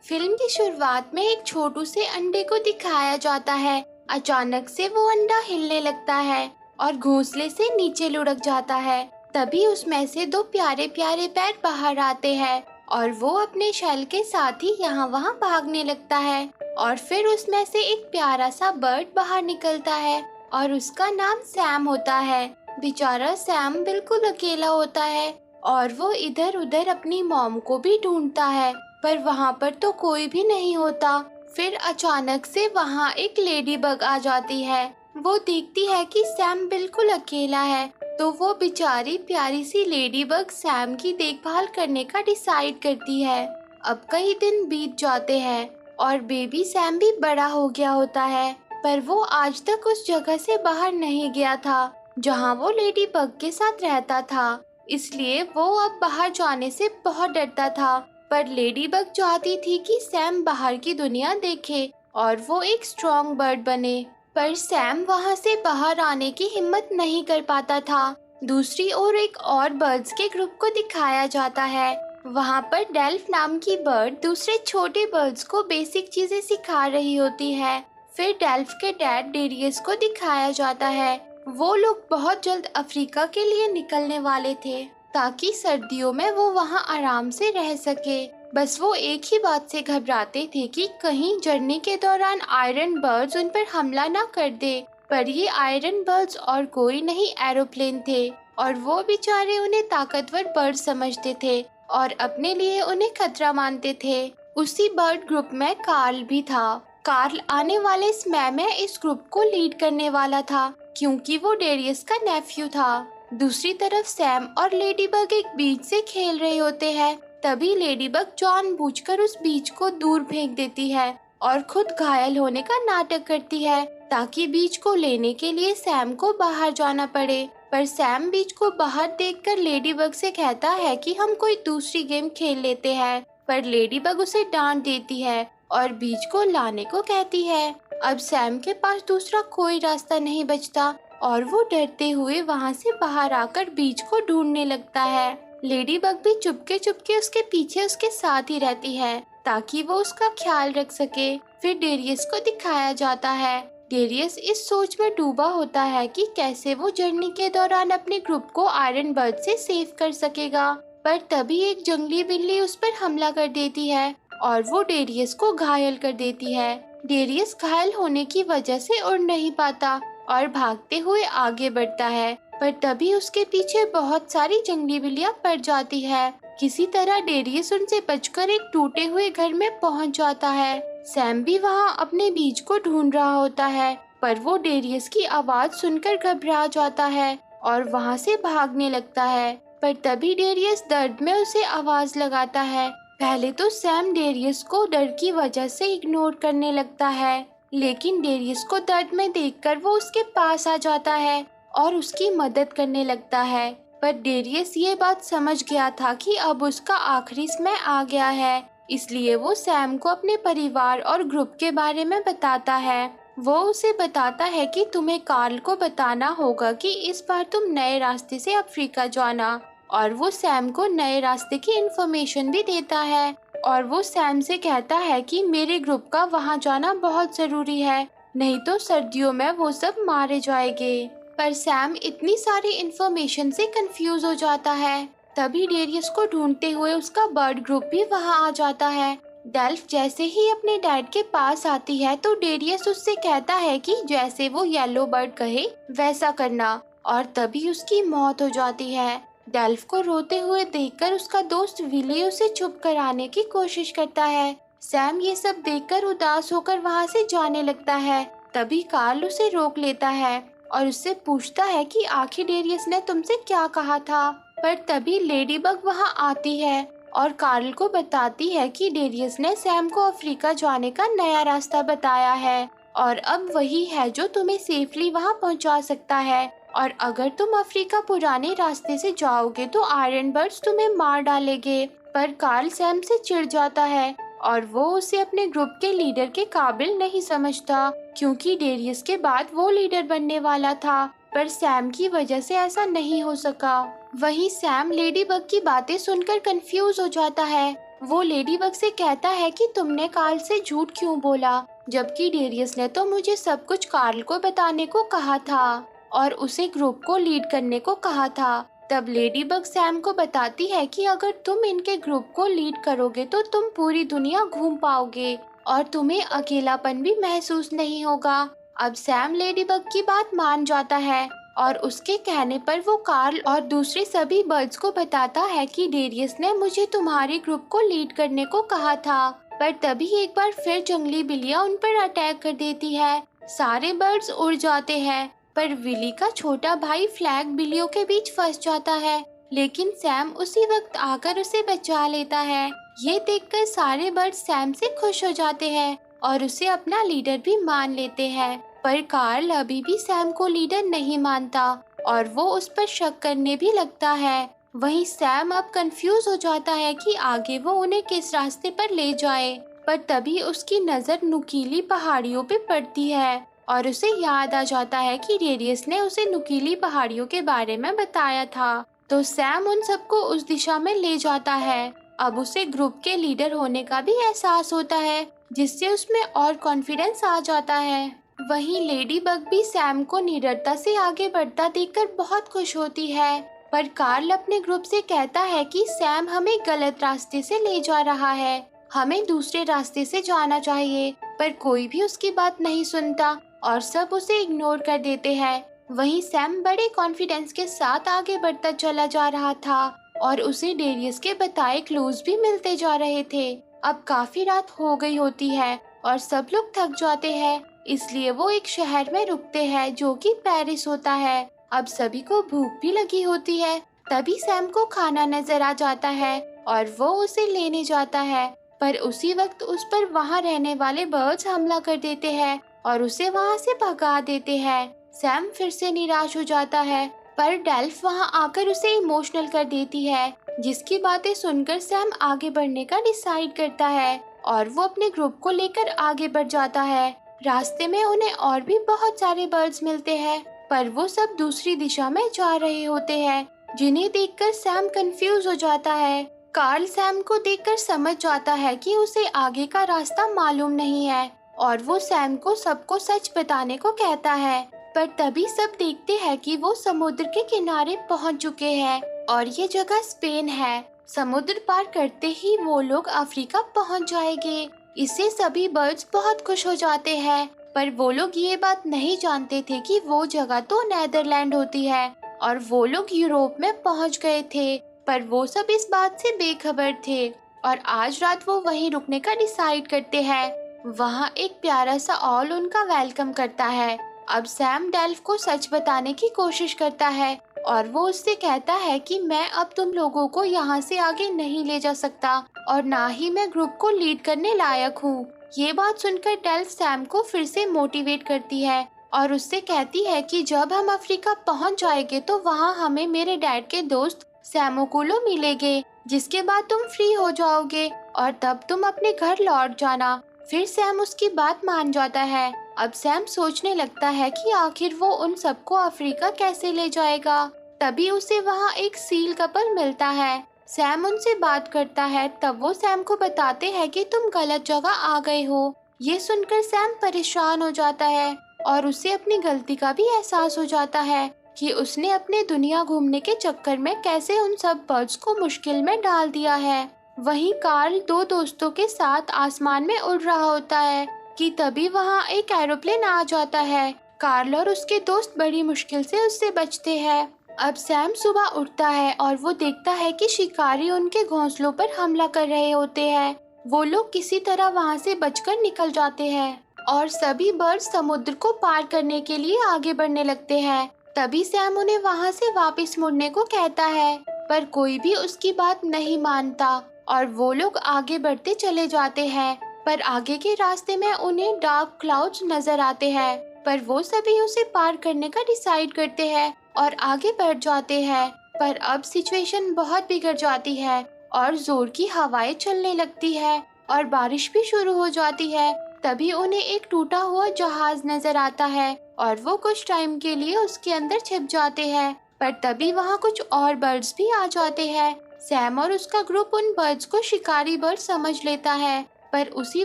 Film की शुरुआत में एक छोटू से अंडे को दिखाया जाता है। अचानक से वो अंडा हिलने लगता है और घोंसले से नीचे लुढ़क जाता है। तभी उसमें से दो प्यारे प्यारे पैर बाहर आते हैं और वो अपने शेल के साथ ही यहाँ वहाँ भागने लगता है। और फिर उसमें से एक प्यारा सा बर्ड बाहर निकलता है और उसका नाम सैम होता है। बेचारा सैम बिल्कुल अकेला होता है और वो इधर उधर अपनी मॉम को भी ढूंढता है, पर वहाँ पर तो कोई भी नहीं होता। फिर अचानक से वहाँ एक लेडी बग आ जाती है। वो देखती है कि सैम बिल्कुल अकेला है, तो वो बेचारी प्यारी सी लेडी बग सैम की देखभाल करने का डिसाइड करती है। अब कई दिन बीत जाते हैं और बेबी सैम भी बड़ा हो गया होता है, पर वो आज तक उस जगह से बाहर नहीं गया था जहाँ वो लेडी बग के साथ रहता था। इसलिए वो अब बाहर जाने से बहुत डरता था। पर लेडी बग चाहती थी कि सैम बाहर की दुनिया देखे और वो एक स्ट्रॉन्ग बर्ड बने, पर सैम वहाँ से बाहर आने की हिम्मत नहीं कर पाता था। दूसरी ओर एक और बर्ड्स के ग्रुप को दिखाया जाता है। वहाँ पर डेल्फ नाम की बर्ड दूसरे छोटे बर्ड्स को बेसिक चीजें सिखा रही होती है। फिर डेल्फ के डैड डेरियस को दिखाया जाता है। वो लोग बहुत जल्द अफ्रीका के लिए निकलने वाले थे ताकि सर्दियों में वो वहाँ आराम से रह सके। बस वो एक ही बात से घबराते थे कि कहीं जर्नी के दौरान आयरन बर्ड्स उन पर हमला ना कर दे। पर ये आयरन बर्ड्स और कोई नहीं एरोप्लेन थे और वो बेचारे उन्हें ताकतवर बर्ड समझते थे और अपने लिए उन्हें खतरा मानते थे। उसी बर्ड ग्रुप में कार्ल भी था। कार्ल आने वाले समय में इस ग्रुप को लीड करने वाला था क्योंकि वो डेरियस का नेफ्यू था। दूसरी तरफ सैम और लेडीबग एक बीज से खेल रहे होते हैं। तभी लेडीबग जानबूझकर उस बीज को दूर फेंक देती है और खुद घायल होने का नाटक करती है ताकि बीज को लेने के लिए सैम को बाहर जाना पड़े। पर सैम बीज को बाहर देखकर लेडीबग से कहता है कि हम कोई दूसरी गेम खेल लेते हैं, पर लेडीबग उसे डांट देती है और बीज को लाने को कहती है। अब सैम के पास दूसरा कोई रास्ता नहीं बचता और वो डरते हुए वहाँ से बाहर आकर बीज को ढूंढने लगता है। लेडीबग भी चुपके चुपके उसके पीछे उसके साथ ही रहती है ताकि वो उसका ख्याल रख सके। फिर डेरियस को दिखाया जाता है। डेरियस इस सोच में डूबा होता है कि कैसे वो जर्नी के दौरान अपने ग्रुप को आयरन बर्ड से सेव कर सकेगा। पर तभी एक जंगली बिल्ली उस पर हमला कर देती है और वो डेरियस को घायल कर देती है। डेरियस घायल होने की वजह से उड़ नहीं पाता और भागते हुए आगे बढ़ता है, पर तभी उसके पीछे बहुत सारी जंगली बिल्लियां पड़ जाती है। किसी तरह डेरियस उनसे बचकर एक टूटे हुए घर में पहुंच जाता है। सैम भी वहां अपने बीज को ढूंढ रहा होता है, पर वो डेरियस की आवाज सुनकर घबरा जाता है और वहां से भागने लगता है। पर तभी डेरियस दर्द में उसे आवाज लगाता है। पहले तो सैम डेरियस को डर की वजह से इग्नोर करने लगता है, लेकिन डेरियस को दर्द में देखकर वो उसके पास आ जाता है और उसकी मदद करने लगता है। पर डेरियस ये बात समझ गया था कि अब उसका आखिरी समय आ गया है, इसलिए वो सैम को अपने परिवार और ग्रुप के बारे में बताता है। वो उसे बताता है कि तुम्हें कार्ल को बताना होगा कि इस बार तुम नए रास्ते से अफ्रीका जाना, और वो सैम को नए रास्ते की इन्फॉर्मेशन भी देता है। और वो सैम से कहता है कि मेरे ग्रुप का वहाँ जाना बहुत जरूरी है, नहीं तो सर्दियों में वो सब मारे जाएंगे। पर सैम इतनी सारी इन्फॉर्मेशन से कंफ्यूज हो जाता है। तभी डेरियस को ढूंढते हुए उसका बर्ड ग्रुप भी वहाँ आ जाता है। डेल्फ जैसे ही अपने डैड के पास आती है तो डेरियस उससे कहता है कि जैसे वो येलो बर्ड कहे वैसा करना, और तभी उसकी मौत हो जाती है। डेल्फ को रोते हुए देखकर उसका दोस्त विली उसे चुप कराने की कोशिश करता है। सैम ये सब देखकर उदास होकर वहाँ से जाने लगता है। तभी कार्ल उसे रोक लेता है और उससे पूछता है कि आखिर डेरियस ने तुमसे क्या कहा था। पर तभी लेडीबग वहाँ आती है और कार्ल को बताती है कि डेरियस ने सैम को अफ्रीका जाने का नया रास्ता बताया है और अब वही है जो तुम्हें सेफली वहाँ पहुँचा सकता है, और अगर तुम अफ्रीका पुराने रास्ते से जाओगे तो आयरन बर्ड्स तुम्हें मार डालेंगे। पर कार्ल सैम से चिढ़ जाता है और वो उसे अपने ग्रुप के लीडर के काबिल नहीं समझता, क्योंकि डेरियस के बाद वो लीडर बनने वाला था। पर सैम की वजह से ऐसा नहीं हो सका। वहीं सैम लेडीबग की बातें सुनकर कंफ्यूज हो जाता है। वो लेडी बग से कहता है कि तुमने कार्ल से झूठ क्यों बोला, जबकि डेरियस ने तो मुझे सब कुछ कार्ल को बताने को कहा था और उसे ग्रुप को लीड करने को कहा था। तब लेडी बग सैम को बताती है कि अगर तुम इनके ग्रुप को लीड करोगे तो तुम पूरी दुनिया घूम पाओगे और तुम्हें अकेलापन भी महसूस नहीं होगा। अब सैम लेडी बग की बात मान जाता है और उसके कहने पर वो कार्ल और दूसरे सभी बर्ड्स को बताता है कि डेरियस ने मुझे तुम्हारे ग्रुप को लीड करने को कहा था। पर तभी एक बार फिर जंगली बिल्लियां उन पर अटैक कर देती है। सारे बर्ड्स उड़ जाते हैं, पर विली का छोटा भाई फ्लैग बिल्लियों के बीच फंस जाता है, लेकिन सैम उसी वक्त आकर उसे बचा लेता है। ये देखकर सारे बर्ड्स सैम से खुश हो जाते हैं और उसे अपना लीडर भी मान लेते हैं। पर कार्ल अभी भी सैम को लीडर नहीं मानता और वो उस पर शक करने भी लगता है। वहीं सैम अब कंफ्यूज हो जाता है कि आगे वो उन्हें किस रास्ते पर ले जाए। पर तभी उसकी नजर नुकीली पहाड़ियों पे पड़ती है और उसे याद आ जाता है कि डेरियस ने उसे नुकीली पहाड़ियों के बारे में बताया था। तो सैम उन सबको उस दिशा में ले जाता है। अब उसे ग्रुप के लीडर होने का भी एहसास होता है, जिससे उसमें और कॉन्फिडेंस आ जाता है। वहीं लेडी बग भी सैम को निडरता से आगे बढ़ता देखकर बहुत खुश होती है। पर कार्ल अपने ग्रुप से कहता है कि सैम हमें गलत रास्ते से ले जा रहा है, हमें दूसरे रास्ते से जाना चाहिए। पर कोई भी उसकी बात नहीं सुनता और सब उसे इग्नोर कर देते हैं। वहीं सैम बड़े कॉन्फिडेंस के साथ आगे बढ़ता चला जा रहा था और उसे डेरियस के बताए क्लूज भी मिलते जा रहे थे। अब काफी रात हो गई होती है और सब लोग थक जाते हैं, इसलिए वो एक शहर में रुकते हैं जो कि पेरिस होता है। अब सभी को भूख भी लगी होती है। तभी सैम को खाना नजर आ जाता है और वो उसे लेने जाता है, पर उसी वक्त उस पर वहाँ रहने वाले बर्ड्स हमला कर देते हैं और उसे वहाँ से भगा देते हैं। सैम फिर से निराश हो जाता है, पर डेल्फ वहाँ आकर उसे इमोशनल कर देती है, जिसकी बातें सुनकर सैम आगे बढ़ने का डिसाइड करता है और वो अपने ग्रुप को लेकर आगे बढ़ जाता है। रास्ते में उन्हें और भी बहुत सारे बर्ड्स मिलते हैं, पर वो सब दूसरी दिशा में जा रहे होते हैं, जिन्हें देखकर सैम कंफ्यूज हो जाता है। कार्ल सैम को देखकर समझ जाता है कि उसे आगे का रास्ता मालूम नहीं है और वो सैम को सबको सच बताने को कहता है। पर तभी सब देखते हैं कि वो समुद्र के किनारे पहुंच चुके हैं और ये जगह स्पेन है। समुद्र पार करते ही वो लोग अफ्रीका पहुंच जाएंगे। इससे सभी बर्ड्स बहुत खुश हो जाते हैं, पर वो लोग ये बात नहीं जानते थे कि वो जगह तो नेदरलैंड होती है और वो लोग यूरोप में पहुंच गए थे। पर वो सब इस बात से बेखबर थे और आज रात वो वहीं रुकने का डिसाइड करते हैं। वहाँ एक प्यारा सा ऑल उनका वेलकम करता है। अब सैम डेल्फ को सच बताने की कोशिश करता है और वो उससे कहता है कि मैं अब तुम लोगों को यहाँ से आगे नहीं ले जा सकता और ना ही मैं ग्रुप को लीड करने लायक हूँ। ये बात सुनकर डेल्फ सैम को फिर से मोटिवेट करती है और उससे कहती है कि जब हम अफ्रीका पहुँच जाएंगे तो वहाँ हमें मेरे डैड के दोस्त सैमोकुलो मिलेंगे, जिसके बाद तुम फ्री हो जाओगे और तब तुम अपने घर लौट जाना। फिर सैम उसकी बात मान जाता है। अब सैम सोचने लगता है कि आखिर वो उन सबको अफ्रीका कैसे ले जाएगा। तभी उसे वहाँ एक सील कपल मिलता है। सैम उनसे बात करता है, तब वो सैम को बताते हैं कि तुम गलत जगह आ गए हो। ये सुनकर सैम परेशान हो जाता है और उसे अपनी गलती का भी एहसास हो जाता है कि उसने अपने दुनिया घूमने के चक्कर में कैसे उन सब बर्ड्स को मुश्किल में डाल दिया है। वहीं कार्ल दो दोस्तों के साथ आसमान में उड़ रहा होता है कि तभी वहाँ एक एरोप्लेन आ जाता है। कार्ल और उसके दोस्त बड़ी मुश्किल से उससे बचते हैं। अब सैम सुबह उठता है और वो देखता है कि शिकारी उनके घोंसलों पर हमला कर रहे होते हैं। वो लोग किसी तरह वहाँ से बचकर निकल जाते हैं और सभी बर्ड्स समुद्र को पार करने के लिए आगे बढ़ने लगते हैं। तभी सैम उन्हें वहाँ से वापस मुड़ने को कहता है, पर कोई भी उसकी बात नहीं मानता और वो लोग आगे बढ़ते चले जाते हैं। पर आगे के रास्ते में उन्हें डार्क क्लाउड्स नजर आते हैं, पर वो सभी उसे पार करने का डिसाइड करते हैं और आगे बढ़ जाते हैं। पर अब सिचुएशन बहुत बिगड़ जाती है और जोर की हवाएं चलने लगती है और बारिश भी शुरू हो जाती है। तभी उन्हें एक टूटा हुआ जहाज नजर आता है और वो कुछ टाइम के लिए उसके अंदर छिप जाते हैं। पर तभी वहाँ कुछ और बर्ड्स भी आ जाते हैं। सैम और उसका ग्रुप उन बर्ड्स को शिकारी बर्ड समझ लेता है, पर उसी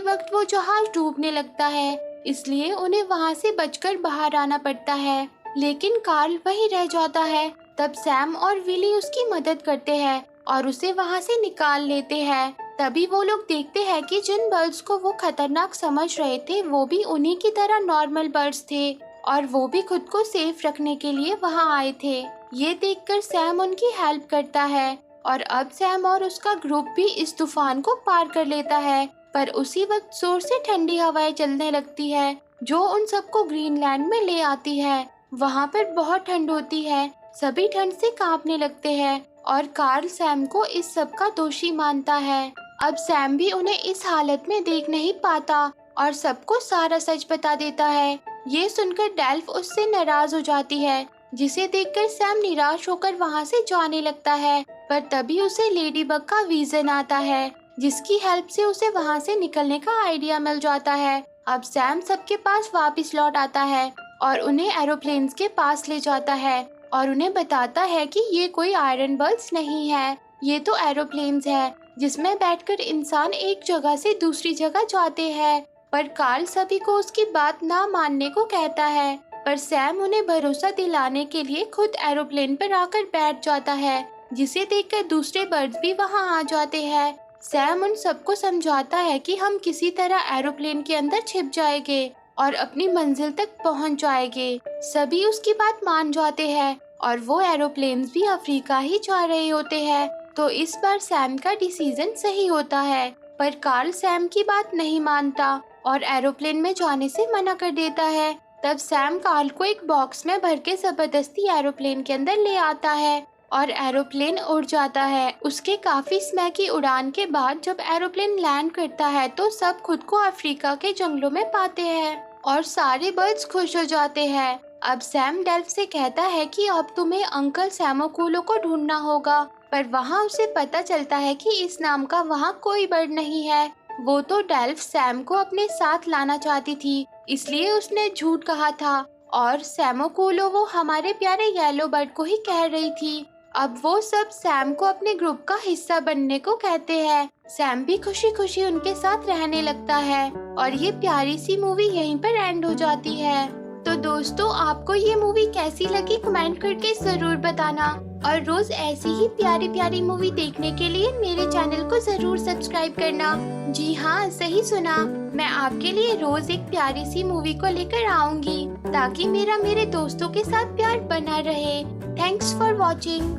वक्त वो जहाज डूबने लगता है, इसलिए उन्हें वहाँ से बचकर बाहर आना पड़ता है। लेकिन कार्ल वहीं रह जाता है। तब सैम और विली उसकी मदद करते हैं और उसे वहाँ से निकाल लेते हैं। तभी वो लोग देखते हैं कि जिन बर्ड्स को वो खतरनाक समझ रहे थे वो भी उन्हीं की तरह नॉर्मल बर्ड्स थे और वो भी खुद को सेफ रखने के लिए वहाँ आए थे। ये देखकर सैम उनकी हेल्प करता है और अब सैम और उसका ग्रुप भी इस तूफान को पार कर लेता है। पर उसी वक्त जोर से ठंडी हवाएं चलने लगती है जो उन सबको ग्रीनलैंड में ले आती है। वहाँ पर बहुत ठंड होती है, सभी ठंड से कांपने लगते हैं और कार्ल सैम को इस सब का दोषी मानता है। अब सैम भी उन्हें इस हालत में देख नहीं पाता और सबको सारा सच बता देता है। ये सुनकर डेल्फ उससे नाराज हो जाती है, जिसे देखकर सैम निराश होकर वहाँ से जाने लगता है। पर तभी उसे लेडीबग का विजन आता है, जिसकी हेल्प से उसे वहाँ से निकलने का आइडिया मिल जाता है। अब सैम सबके पास वापस लौट आता है और उन्हें एरोप्लेन्स के पास ले जाता है और उन्हें बताता है कि ये कोई आयरन बर्ड्स नहीं है, ये तो एरोप्लेन्स है जिसमें बैठकर इंसान एक जगह से दूसरी जगह जाते हैं। पर कार्ल सभी को उसकी बात ना मानने को कहता है, पर सैम उन्हें भरोसा दिलाने के लिए खुद एरोप्लेन पर आकर बैठ जाता है, जिसे देखकर दूसरे बर्ड्स भी वहां आ जाते हैं। सैम उन सबको समझाता है कि हम किसी तरह एरोप्लेन के अंदर छिप जाएंगे और अपनी मंजिल तक पहुंच जाएंगे। सभी उसकी बात मान जाते हैं और वो एरोप्लेन्स भी अफ्रीका ही जा रहे होते हैं। तो इस बार सैम का डिसीजन सही होता है, पर कार्ल सैम की बात नहीं मानता और एरोप्लेन में जाने से मना कर देता है। तब सैम कार्ल को एक बॉक्स में भर के जबरदस्ती एरोप्लेन के अंदर ले आता है और एरोप्लेन उड़ जाता है। उसके काफी समय की उड़ान के बाद जब एरोप्लेन लैंड करता है तो सब खुद को अफ्रीका के जंगलों में पाते हैं और सारे बर्ड्स खुश हो जाते हैं। अब सैम डेल्फ से कहता है कि अब तुम्हें अंकल सैमोकूलो को ढूंढना होगा, पर वहाँ उसे पता चलता है कि इस नाम का वहाँ कोई बर्ड नहीं है। वो तो डेल्फ सैम को अपने साथ लाना चाहती थी, इसलिए उसने झूठ कहा था और सैमोकूलो वो हमारे प्यारे येलो बर्ड को ही कह रही थी। अब वो सब सैम को अपने ग्रुप का हिस्सा बनने को कहते हैं। सैम भी खुशी खुशी उनके साथ रहने लगता है और ये प्यारी सी मूवी यहीं पर एंड हो जाती है। तो दोस्तों, आपको ये मूवी कैसी लगी कमेंट करके जरूर बताना और रोज ऐसी ही प्यारी प्यारी मूवी देखने के लिए मेरे चैनल को जरूर सब्सक्राइब करना। जी हाँ, सही सुना, मैं आपके लिए रोज एक प्यारी सी मूवी को लेकर आऊंगी ताकि मेरे दोस्तों के साथ प्यार बना रहे। Thanks for watching.